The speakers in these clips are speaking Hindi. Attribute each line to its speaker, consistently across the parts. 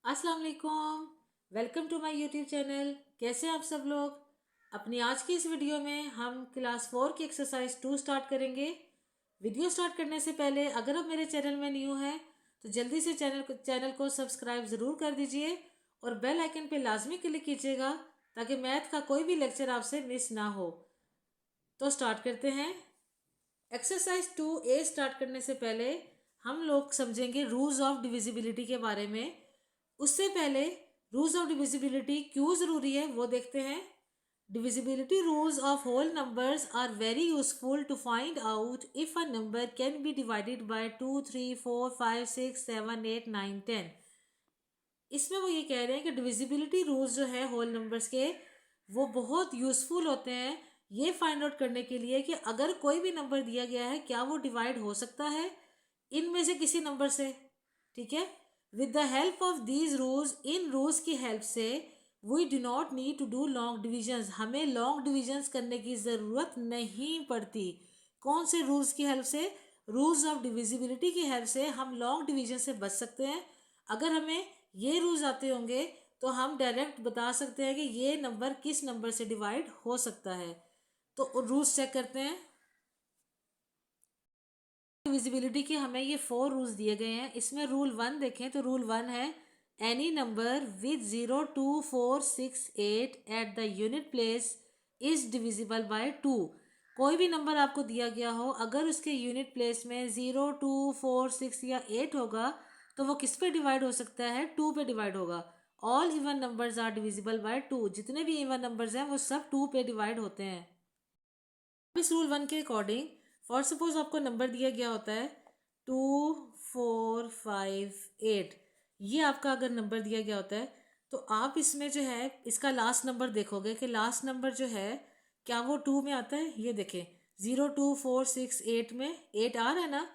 Speaker 1: अस्सलाम वालेकुम। Welcome to my YouTube channel. कैसे हैं आप सब लोग। अपनी आज की इस वीडियो में हम क्लास 4 की एक्सरसाइज 2 स्टार्ट करेंगे। वीडियो स्टार्ट करने से पहले अगर आप मेरे चैनल में न्यू हैं तो जल्दी से चैनल को सब्सक्राइब ज़रूर कर दीजिए और बेल आइकन पे लाजमी क्लिक कीजिएगा ताकि मैथ का कोई भी लेक्चर आपसे मिस ना हो। तो स्टार्ट करते हैं। एक्सरसाइज 2A स्टार्ट करने से पहले हम लोग समझेंगे रूल्स ऑफ डिविजिबिलिटी के बारे में। उससे पहले रूल्स ऑफ डिविजिबिलिटी क्यों ज़रूरी है वो देखते हैं। Divisibility rules of whole numbers are very useful to find out if a number can be divided by 2, 3, 4, 5, 6, 7, 8, 9, 10। इसमें वो ये कह रहे हैं कि डिविजिबिलिटी रूल्स जो है होल नंबर्स के वो बहुत यूज़फुल होते हैं ये फाइंड आउट करने के लिए कि अगर कोई भी नंबर दिया गया है क्या वो डिवाइड हो सकता है इनमें से किसी नंबर से। ठीक है। With the help of these rules, इन रूल्स की हेल्प से we do not need to do long divisions, हमें लॉन्ग डिविजन्स करने की ज़रूरत नहीं पड़ती। कौन से रूल्स की हेल्प से? रूल्स ऑफ डिविजिबिलिटी की हेल्प से हम लॉन्ग डिवीजन से बच सकते हैं। अगर हमें ये रूल्स आते होंगे तो हम डायरेक्ट बता सकते हैं कि ये नंबर किस नंबर से डिवाइड हो सकता है। तो रूल्स चेक करते हैं। डिविजिबिलिटी के हमें ये 4 रूल्स दिए गए हैं। इसमें रूल 1 देखें तो रूल 1 है any number with 0, 2, 4, 6, 8 at the unit place is divisible by 2। कोई भी नंबर आपको दिया गया हो अगर उसके यूनिट प्लेस में 0, 2, 4, 6 या 8 होगा तो वो किस पे डिवाइड हो सकता है? 2 पे डिवाइड होगा। All even numbers are divisible by 2, जितने भी इवन नंबर्स हैं वो सब 2 पे डिवाइड होते हैं। इस रूल 1 के अकॉर्डिंग फॉर सपोज आपको नंबर दिया गया होता है 2, 4, 5, 8। ये आपका अगर नंबर दिया गया होता है तो आप इसमें जो है इसका लास्ट नंबर देखोगे कि लास्ट नंबर जो है क्या वो 2 में आता है। ये देखें 0, 2, 4, 6, 8 में 8 आ रहा है ना।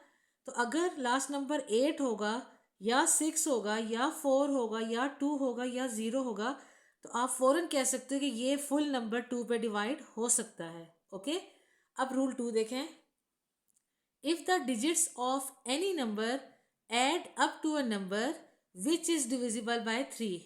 Speaker 1: तो अगर लास्ट नंबर 8 होगा या 6 होगा या 4 होगा या 2 होगा या 0 होगा तो आप फ़ौरन कह सकते हो कि ये फुल नंबर 2 पे डिवाइड हो सकता है। ओके। अब रूल 2 देखें। If the digits of any number add up to a number which is divisible by 3,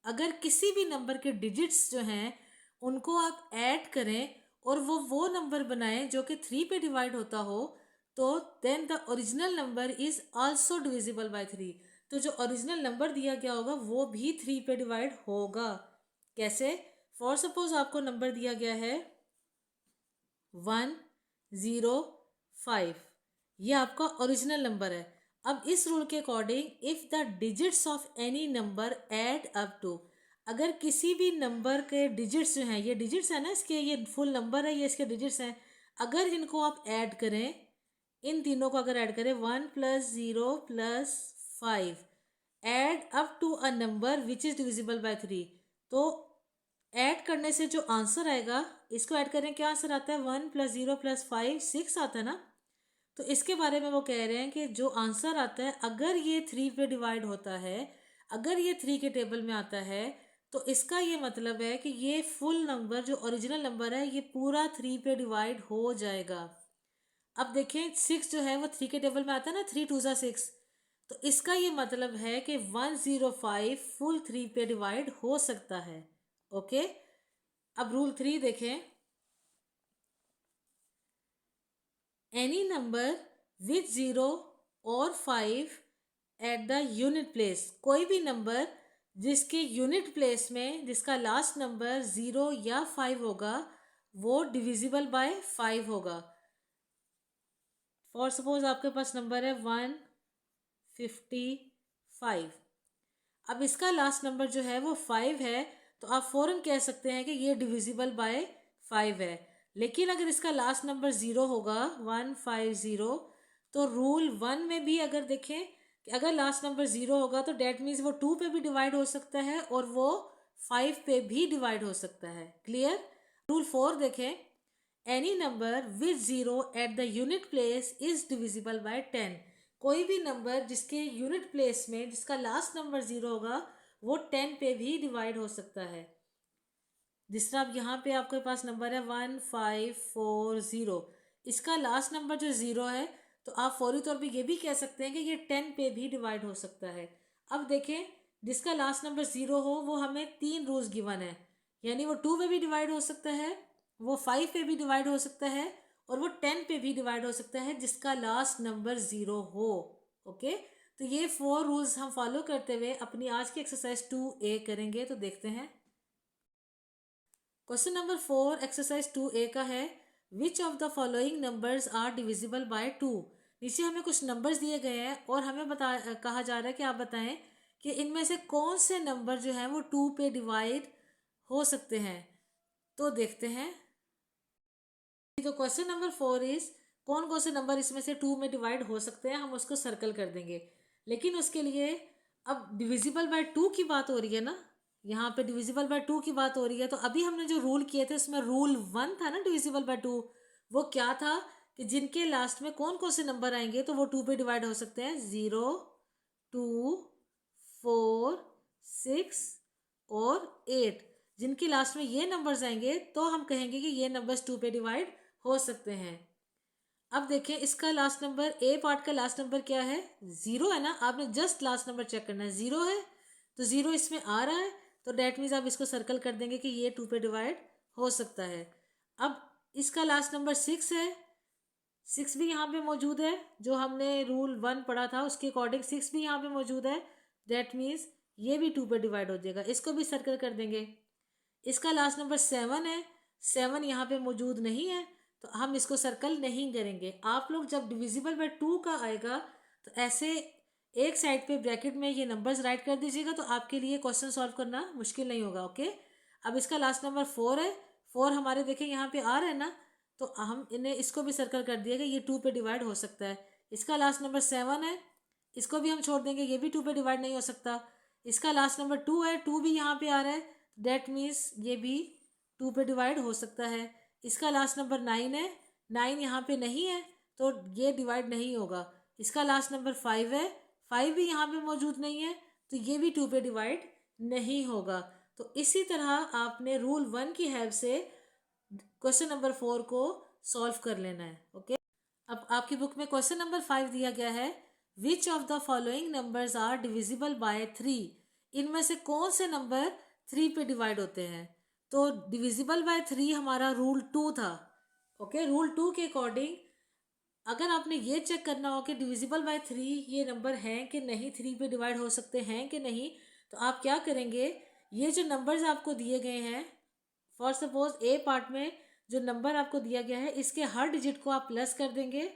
Speaker 1: अगर किसी भी नंबर के डिजिट्स जो हैं उनको आप ऐड करें और वो नंबर बनाएं जो कि 3 पे डिवाइड होता हो तो then the original number is also divisible by 3। तो जो ओरिजिनल नंबर दिया गया होगा वो भी 3 पे डिवाइड होगा। कैसे? फॉर सपोज आपको नंबर दिया गया है 1, 0, 5। ये आपका ओरिजिनल नंबर है। अब इस रूल के according if the digits of any number add up to, अगर किसी भी नंबर के डिजिट्स जो हैं, ये डिजिट्स है ना इसके, ये फुल नंबर है, ये इसके डिजिट्स हैं, अगर इनको आप ऐड करें, इन तीनों को अगर ऐड करें 1 + 0 + 5 add up to a number which is divisible by 3, तो ऐड करने से जो आंसर आएगा, इसको ऐड करें क्या आंसर आता है? 1 + 0 + 5 6 आता है ना। तो इसके बारे में वो कह रहे हैं कि जो आंसर आता है अगर ये 3 पे डिवाइड होता है, अगर ये 3 के टेबल में आता है तो इसका ये मतलब है कि ये फुल नंबर जो ओरिजिनल नंबर है ये पूरा 3 पे डिवाइड हो जाएगा। अब देखें 6 जो है वो 3 के टेबल में आता है ना, 3 2 ज़ा 6। तो इसका ये मतलब है कि 105 फुल 3 पे डिवाइड हो सकता है। ओके। अब रूल 3 देखें। एनी नंबर विथ 0 और 5 एट द यूनिट प्लेस, कोई भी नंबर जिसके यूनिट प्लेस में जिसका लास्ट नंबर 0 या 5 होगा वो डिविजिबल बाय 5 होगा। फॉर सपोज आपके पास नंबर है 155। अब इसका लास्ट नंबर जो है वो 5 है तो आप फ़ौरन कह सकते हैं कि ये डिविजिबल बाय 5 है। लेकिन अगर इसका लास्ट नंबर 0 होगा 150, तो रूल 1 में भी अगर देखें कि अगर लास्ट नंबर 0 होगा तो डेट मीन्स वो 2 पे भी डिवाइड हो सकता है और वो 5 पे भी डिवाइड हो सकता है। क्लियर? रूल 4 देखें। Any number with 0 at the unit place is divisible by 10, कोई भी नंबर जिसके यूनिट प्लेस में जिसका लास्ट नंबर 0 होगा वो 10 पे भी डिवाइड हो सकता है। जिस तरह अब यहाँ पे आपके पास नंबर है 1540, इसका लास्ट नंबर जो 0 है तो आप फौरी तौर पे ये भी कह सकते हैं कि ये 10 पे भी डिवाइड हो सकता है। अब देखें जिसका लास्ट नंबर 0 हो वो हमें 3 रूल्स गिवन है, यानी वो 2 पे भी डिवाइड हो सकता है, वो 5 पे भी डिवाइड हो सकता है और वो 10 पे भी डिवाइड हो सकता है जिसका लास्ट नंबर 0 हो। ओके, तो ये 4 रूल्स हम फॉलो करते हुए अपनी आज की एक्सरसाइज 2A करेंगे। तो देखते हैं क्वेश्चन नंबर 4 एक्सरसाइज 2A का है, which of the following numbers are divisible by 2। नीचे हमें कुछ नंबर्स दिए गए हैं और हमें कहा जा रहा है कि आप बताएं कि इनमें से कौन से नंबर जो हैं वो 2 पे डिवाइड हो सकते हैं। तो देखते हैं, तो क्वेश्चन नंबर 4 इज, कौन कौन से नंबर इसमें से 2 में डिवाइड हो सकते हैं, हम उसको सर्कल कर देंगे। लेकिन उसके लिए अब डिविजिबल बाय 2 की बात हो रही है ना, यहाँ पे डिविजिबल बाय 2 की बात हो रही है, तो अभी हमने जो रूल किए थे उसमें रूल 1 था ना डिविजिबल बाय 2, वो क्या था कि जिनके लास्ट में कौन कौन से नंबर आएंगे तो वो 2 पे डिवाइड हो सकते हैं, 0, 2, 4, 6 और 8। जिनके लास्ट में ये नंबर्स आएंगे तो हम कहेंगे कि ये नंबर्स 2 पे डिवाइड हो सकते हैं। अब देखें इसका लास्ट नंबर, ए पार्ट का लास्ट नंबर क्या है, 0 है ना, आपने जस्ट लास्ट नंबर चेक करना है, 0 है तो 0 इसमें आ रहा है, तो डेट मीन्स आप इसको सर्कल कर देंगे कि ये 2 पे डिवाइड हो सकता है। अब इसका लास्ट नंबर 6 है, 6 भी यहाँ पे मौजूद है, जो हमने रूल 1 पढ़ा था उसके अकॉर्डिंग 6 भी यहाँ पे मौजूद है, डेट मीन्स ये भी 2 पे डिवाइड हो जाएगा, इसको भी सर्कल कर देंगे। इसका लास्ट नंबर 7 है, 7 यहाँ पे मौजूद नहीं है तो हम इसको सर्कल नहीं करेंगे। आप लोग जब डिविजिबल बाय 2 का आएगा तो ऐसे एक साइड पे ब्रैकेट में ये नंबर्स राइट कर दीजिएगा, तो आपके लिए क्वेश्चन सॉल्व करना मुश्किल नहीं होगा। ओके, अब इसका लास्ट नंबर 4 है, 4 हमारे देखें यहाँ पे आ रहा है ना, तो हम इन्हें इसको भी सर्कल कर दिया कि ये 2 पे डिवाइड हो सकता है। इसका लास्ट नंबर 7 है, इसको भी हम छोड़ देंगे, ये भी 2 पे डिवाइड नहीं हो सकता। इसका लास्ट नंबर 2 है, 2 भी यहाँ पे आ रहा है, डेट मीन्स ये भी 2 पे डिवाइड हो सकता है। इसका लास्ट नंबर 9 है, 9 यहाँ पे नहीं है तो ये डिवाइड नहीं होगा। इसका लास्ट नंबर 5 है, 5 भी यहाँ पे मौजूद नहीं है तो ये भी 2 पे डिवाइड नहीं होगा। तो इसी तरह आपने रूल 1 की हेल्प से क्वेश्चन नंबर 4 को सॉल्व कर लेना है। ओके, अब आपकी बुक में क्वेश्चन नंबर 5 दिया गया है, which of the following numbers are divisible by 3। इनमें से कौन से नंबर 3 पे डिवाइड होते हैं। तो डिविजिबल बाय 3 हमारा रूल 2 था। ओके, रूल 2 के अकॉर्डिंग अगर आपने ये चेक करना हो कि डिविजिबल बाय 3 ये नंबर हैं कि नहीं, 3 पे डिवाइड हो सकते हैं कि नहीं, तो आप क्या करेंगे, ये जो नंबर्स आपको दिए गए हैं, फॉर सपोज ए पार्ट में जो नंबर आपको दिया गया है इसके हर डिजिट को आप प्लस कर देंगे,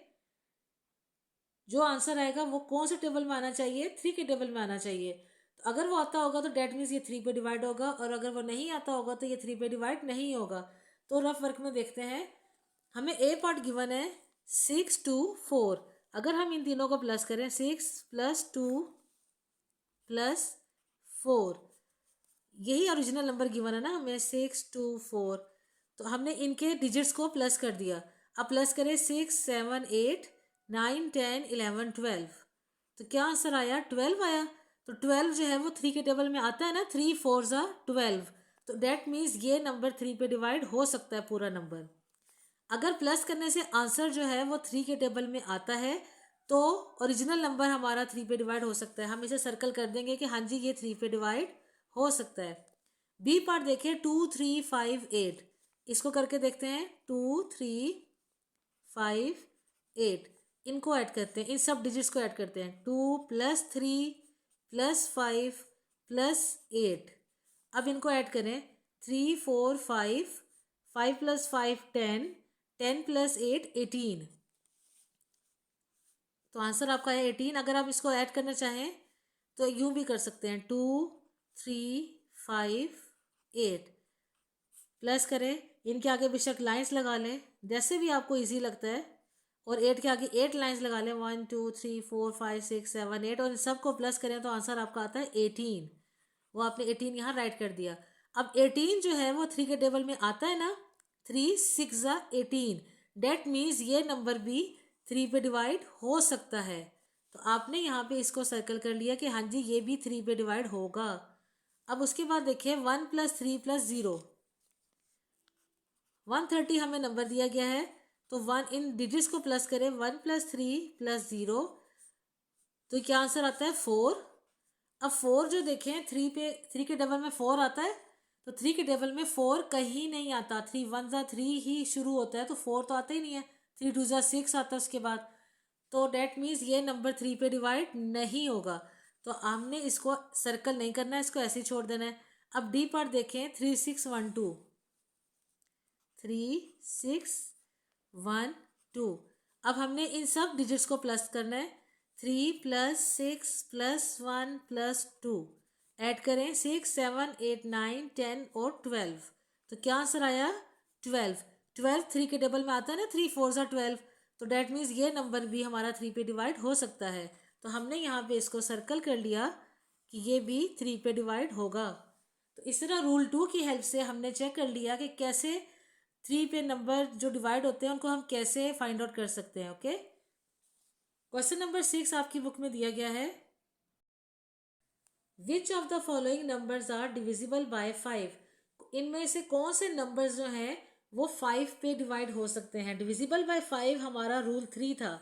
Speaker 1: जो आंसर आएगा वो कौन से टेबल में आना चाहिए, 3 के टेबल में आना चाहिए। तो अगर वो आता होगा तो डेट मीन्स ये 3 पे डिवाइड होगा, और अगर वो नहीं आता होगा तो ये 3 पे डिवाइड नहीं होगा। तो रफ वर्क में देखते हैं, हमें ए पार्ट गिवन है 6 2 4। अगर हम इन तीनों को प्लस करें, 6 + 2 + 4, यही ओरिजिनल नंबर गिवन है ना हमें, 6 2 4, तो हमने इनके डिजिट्स को प्लस कर दिया। अब प्लस करें 6 7 8 9 10 11 12, तो क्या आंसर आया, 12 आया। तो 12 जो है वो 3 के टेबल में आता है ना, 3 4 ज़ा 12, तो डेट मीन्स ये नंबर 3 पे डिवाइड हो सकता है पूरा नंबर। अगर प्लस करने से आंसर जो है वो 3 के टेबल में आता है तो ओरिजिनल नंबर हमारा 3 पे डिवाइड हो सकता है, हम इसे सर्कल कर देंगे कि हाँ जी ये 3 पे डिवाइड हो सकता है। बी पार्ट देखिए, 2 3 5 8, इसको करके देखते हैं, 2 3 5 8, इनको ऐड करते हैं, इन सब डिजिट्स को ऐड करते हैं, 2 + 3 + 5 + 8। अब इनको ऐड करें, 3 4 5, 5 + 5 10, 10 + 8 18, तो आंसर आपका है 18। अगर आप इसको ऐड करना चाहें तो यूं भी कर सकते हैं, 2 3 5 8, प्लस करें, इनके आगे बेशक लाइंस लगा लें जैसे भी आपको इजी लगता है, और 8 के आगे 8 लाइंस लगा लें, 1 2 3 4 5 6 7 8, और इन सबको प्लस करें तो आंसर आपका आता है 18। वो आपने 18 यहाँ राइट कर दिया। अब 18 जो है वो 3 के टेबल में आता है ना, 3 6 ज़ा 18, डेट मीन्स ये नंबर भी 3 पे डिवाइड हो सकता है। तो आपने यहाँ पे इसको सर्कल कर लिया कि हाँ जी ये भी 3 पे डिवाइड होगा। अब उसके बाद देखिए 1 + 3 + 0, 130 हमें नंबर दिया गया है, तो 1 इन डिजिट्स को प्लस करें, 1 + 3 + 0, तो क्या आंसर आता है 4। अब 4 जो देखें 3 के डबल में 4 आता है, तो 3 के डबल में 4 कहीं नहीं आता, 3 1 ज़ा 3 ही शुरू होता है, तो 4 तो आता ही नहीं है। 3 2 ज़ा 6 आता है उसके बाद, तो डेट मीन्स ये नंबर 3 पे डिवाइड नहीं होगा, तो हमने इसको सर्कल नहीं करना है, इसको ऐसे ही छोड़ देना है। अब डी पार्ट देखें, 3 6 1 2, 3 6 1 2। अब हमने इन सब डिजिट्स को प्लस करना है, 3 प्लस 6 प्लस 1 प्लस 2, ऐड करें 6 7 8 9 10 और 12, तो क्या आंसर आया 12। 12 3 के डबल में आता है ना, 3 4 ज़ा 12, तो डैट मीन्स ये नंबर भी हमारा 3 पे डिवाइड हो सकता है, तो हमने यहाँ पे इसको सर्कल कर लिया कि ये भी 3 पे डिवाइड होगा। तो इस तरह रूल 2 की हेल्प से हमने चेक कर लिया कि कैसे 3 पे नंबर जो डिवाइड होते हैं उनको हम कैसे फाइंड आउट कर सकते हैं। ओके, क्वेश्चन नंबर 6 आपकी बुक में दिया गया है, which of the following numbers are divisible by 5, इनमें से कौन से नंबर्स जो हैं वो 5 पे डिवाइड हो सकते हैं। डिविजिबल बाय 5 हमारा रूल 3 था।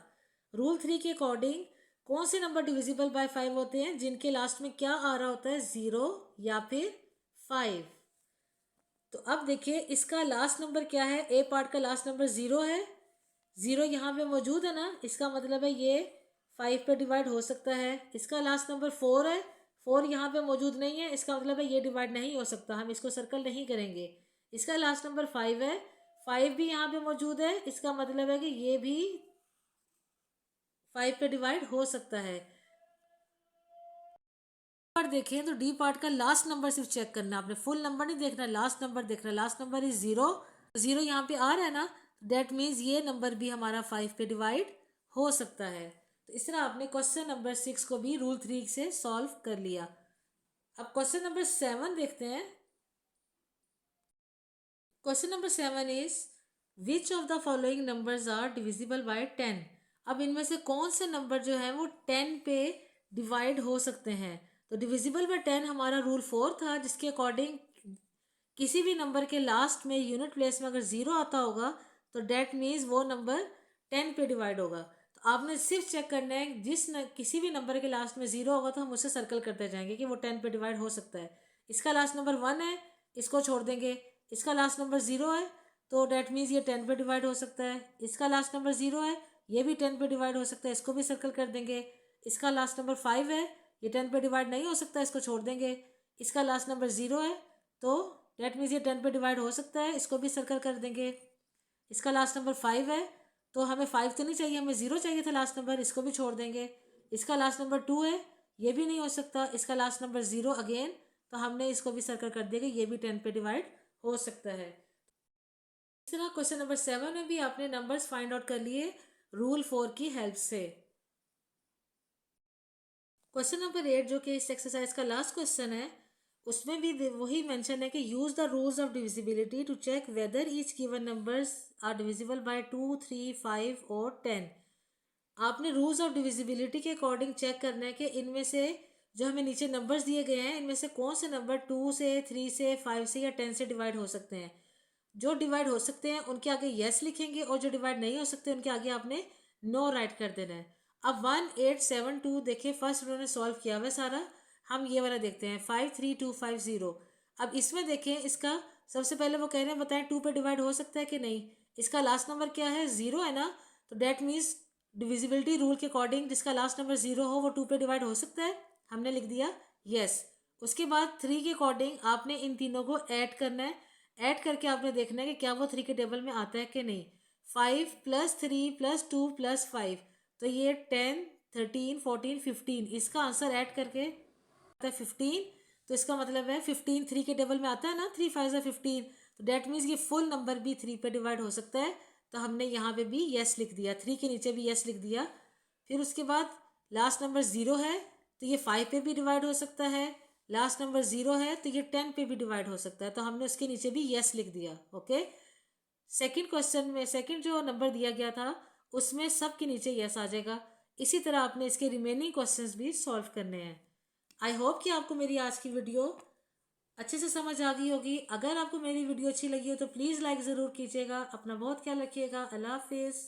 Speaker 1: रूल 3 के अकॉर्डिंग कौन से नंबर डिविजिबल बाय 5 होते हैं, जिनके लास्ट में क्या आ रहा होता है, 0 या फिर 5। तो अब देखिए इसका लास्ट नंबर क्या है, ए पार्ट का लास्ट नंबर 0 है, 0 यहाँ पे मौजूद है ना, इसका मतलब है ये 5 पे डिवाइड हो सकता है। इसका लास्ट नंबर 4 है, 4 यहाँ पे मौजूद नहीं है, इसका मतलब है ये डिवाइड नहीं हो सकता, हम इसको सर्कल नहीं करेंगे। इसका लास्ट नंबर 5 है, 5 भी यहाँ पे मौजूद है, इसका मतलब है कि ये भी 5 पे डिवाइड हो सकता है। पार्ट देखें तो डी पार्ट का लास्ट नंबर सिर्फ चेक करना, आपने फुल नंबर नहीं देखना, लास्ट नंबर देखना। लास्ट नंबर इज 0, 0 यहाँ पे आ रहा है ना, डेट मीन्स ये नंबर भी हमारा 5 पे डिवाइड हो सकता है। तो इस तरह आपने क्वेश्चन नंबर 6 को भी रूल 3 से सॉल्व कर लिया। अब क्वेश्चन नंबर 7 देखते हैं। Question number 7 is which of the following numbers are divisible by 10। अब इनमें से कौन से नंबर जो है वो 10 पे डिवाइड हो सकते हैं। तो डिविजिबल बाय 10 हमारा रूल 4 था, जिसके अकॉर्डिंग किसी भी नंबर के लास्ट में यूनिट प्लेस में अगर 0 आता होगा तो डेट मीन्स वो नंबर 10 पे डिवाइड होगा। तो आपने सिर्फ चेक करना है किसी भी नंबर के लास्ट में 0 होगा तो हम उसे सर्कल करते जाएंगे कि वो 10 पे डिवाइड हो सकता है। इसका लास्ट नंबर 1 है, इसको छोड़ देंगे। इसका लास्ट नंबर 0 है, तो डेट मीन्स ये 10 पे डिवाइड हो सकता है। इसका लास्ट नंबर 0 है, ये भी 10 पे डिवाइड हो सकता है, इसको भी सर्कल कर देंगे। इसका लास्ट नंबर 5 है, ये 10 पे डिवाइड नहीं हो सकता, इसको छोड़ देंगे। इसका लास्ट नंबर 0 है, तो डेट मीन्स ये 10 पे डिवाइड हो सकता है, इसको भी सर्कल कर देंगे। इसका लास्ट नंबर 5 है, तो हमें 5 तो नहीं चाहिए, हमें 0 चाहिए था लास्ट नंबर, इसको भी छोड़ देंगे। इसका लास्ट नंबर 2 है, ये भी नहीं हो सकता। इसका लास्ट नंबर 0 अगेन, तो हमने इसको भी सर्कल कर दिया कि ये भी 10 पे डिवाइड हो सकता है। इस तरह क्वेश्चन नंबर 7 में भी आपने नंबर्स फाइंड आउट कर लिए रूल 4 की हेल्प से। क्वेश्चन नंबर 8 जो कि इस एक्सरसाइज का लास्ट क्वेश्चन है, उसमें भी वही मेंशन है कि use the rules of divisibility to check whether each given numbers are divisible by 2 3 5 और 10। आपने रूल्स ऑफ डिविजिबिलिटी के अकॉर्डिंग चेक करना है कि इनमें से जो हमें नीचे नंबर्स दिए गए हैं, इनमें से कौन से नंबर 2 से 3 से 5 से या 10 से डिवाइड हो सकते हैं। जो डिवाइड हो सकते हैं उनके आगे यस लिखेंगे, और जो डिवाइड नहीं हो सकते उनके आगे आपने नो राइट कर देना है। अब 1872 देखिए, फर्स्ट उन्होंने सॉल्व किया हुआ है सारा, हम ये वाला देखते हैं 53250। अब इसमें देखें, इसका सबसे पहले वो कह रहे हैं बताएं 2 पे डिवाइड हो सकता है कि नहीं। इसका लास्ट नंबर क्या है, 0 है ना, तो डेट मीन्स डिविजिबिलिटी रूल के अकॉर्डिंग जिसका लास्ट नंबर 0 हो वो 2 पे डिवाइड हो सकता है, हमने लिख दिया यस। उसके बाद 3 के अकॉर्डिंग आपने इन तीनों को ऐड करना है, ऐड करके आपने देखना है कि क्या वो 3 के टेबल में आता है कि नहीं। 5 + 3 + 2 + 5, तो ये 10 13 14 15, इसका आंसर ऐड करके आता है 15। तो इसका मतलब है 15 3 के टेबल में आता है ना, 3 5 ज़ा 15, तो डेट मीन्स ये फुल नंबर भी 3 पे डिवाइड हो सकता है, तो हमने यहाँ पे भी यस लिख दिया, 3 के नीचे भी यस लिख दिया। फिर उसके बाद लास्ट नंबर 0 है, तो ये 5 पे भी डिवाइड हो सकता है। लास्ट नंबर 0 है, तो ये 10 पे भी डिवाइड हो सकता है, तो हमने उसके नीचे भी यस लिख दिया। ओके, सेकंड क्वेश्चन में सेकंड जो नंबर दिया गया था उसमें सब के नीचे यस आ जाएगा। इसी तरह आपने इसके रिमेनिंग क्वेश्चंस भी सॉल्व करने हैं। आई होप कि आपको मेरी आज की वीडियो अच्छे से समझ आ गई होगी। अगर आपको मेरी वीडियो अच्छी लगी हो तो प्लीज़ लाइक ज़रूर कीजिएगा। अपना बहुत ख्याल रखिएगा। अल्लाह हाफिज़।